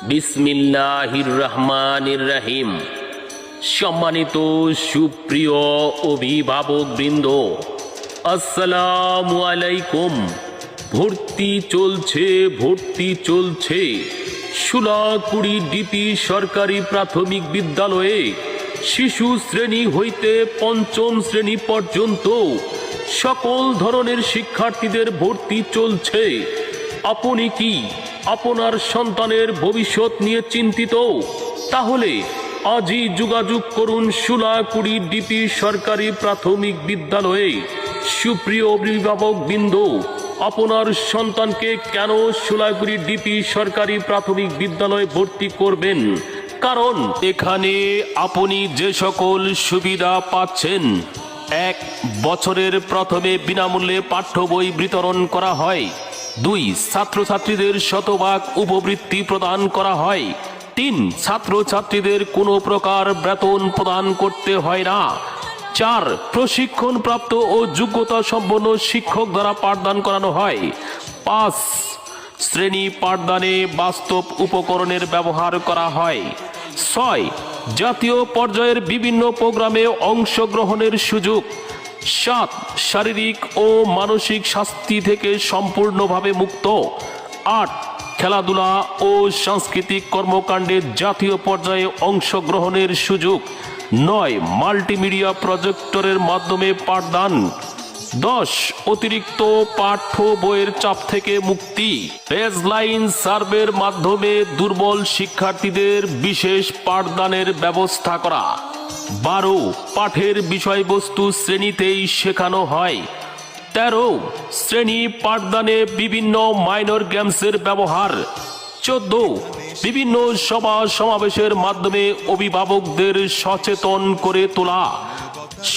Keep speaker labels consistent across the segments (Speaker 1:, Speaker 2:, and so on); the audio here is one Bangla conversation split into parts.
Speaker 1: বিসমিল্লাহির রহমানির রহিম। সম্মানিত সুপ্রিয় অভিভাবক বৃন্দ, আসসালামু আলাইকুম। ভর্তি চলছে সুলাকুড়ি ডিপি সরকারি প্রাথমিক বিদ্যালয়ে শিশু শ্রেণী হইতে পঞ্চম শ্রেণী পর্যন্ত সকল ধরনের শিক্ষার্থীদের ভর্তি চলছে। আপনি কি আপনার সন্তানের ভবিষ্যৎ নিয়ে চিন্তিত? তাহলে আজই যোগাযোগ করুন সুলাকুড়ি ডিপি সরকারি প্রাথমিক বিদ্যালয়ে। সুপ্রিয় অভিভাবক বৃন্দ, আপনার সন্তানকে কেন সুলাকুড়ি ডিপি সরকারি প্রাথমিক বিদ্যালয়ে ভর্তি করবেন? কারণ এখানে আপনি যে সকল সুবিধা পাচ্ছেন: 1 বছরের প্রথমে বিনামূল্যে পাঠ্য বই বিতরণ করা হয়। 2 ছাত্রছাত্রীদের শতভাগ উপবৃত্তি প্রদান করা হয়। 3 ছাত্রছাত্রীদের কোনো প্রকার বেতন প্রদান করতে হয় না। 4 প্রশিক্ষণপ্রাপ্ত ও যোগ্যতা সম্পন্ন শিক্ষক দ্বারা পাঠদান করানো হয়। 5 শ্রেণী পাঠদানে বাস্তব উপকরণের ব্যবহার করা হয়। 6 জাতীয় পর্যায়ের বিভিন্ন প্রোগ্রামে অংশগ্রহণের সুযোগ। 7 শারীরিক ও মানসিক শাস্তি থেকে সম্পূর্ণভাবে মুক্ত। 8 খেলাধুলা ও সাংস্কৃতিক কর্মকাণ্ডে জাতীয় পর্যায়ে অংশগ্রহণের সুযোগ। 9 মাল্টিমিডিয়া প্রজেক্টরের মাধ্যমে পাঠদান। 10 অতিরিক্ত পাঠ্য বইয়ের চাপ থেকে মুক্তি। বেজলাইন সার্ভের মাধ্যমে দুর্বল শিক্ষার্থীদের বিশেষ পাঠদানের ব্যবস্থা করা। 12 পাঠের বিষয়বস্তু শ্রেণীতেই শেখানো হয়। 13 শ্রেণী পাঠদানে বিভিন্ন মাইনর গেমসের ব্যবহার। 14 বিভিন্ন সভা সমাবেশের মাধ্যমে অভিভাবকদের সচেতন করে তোলা।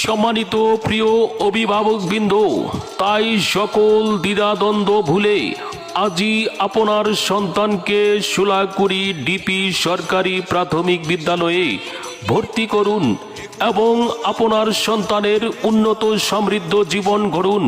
Speaker 1: সম্মানিত প্রিয় অভিভাবকবৃন্দ, তাই সকল দ্বিধাদ্বন্দ্ব ভুলে আজই আপনার সন্তানকে সুলাকুড়ি ডিপি সরকারি প্রাথমিক বিদ্যালয়ে ভর্তি করুন এবং আপনার সন্তানের উন্নত সমৃদ্ধ জীবন গড়ুন।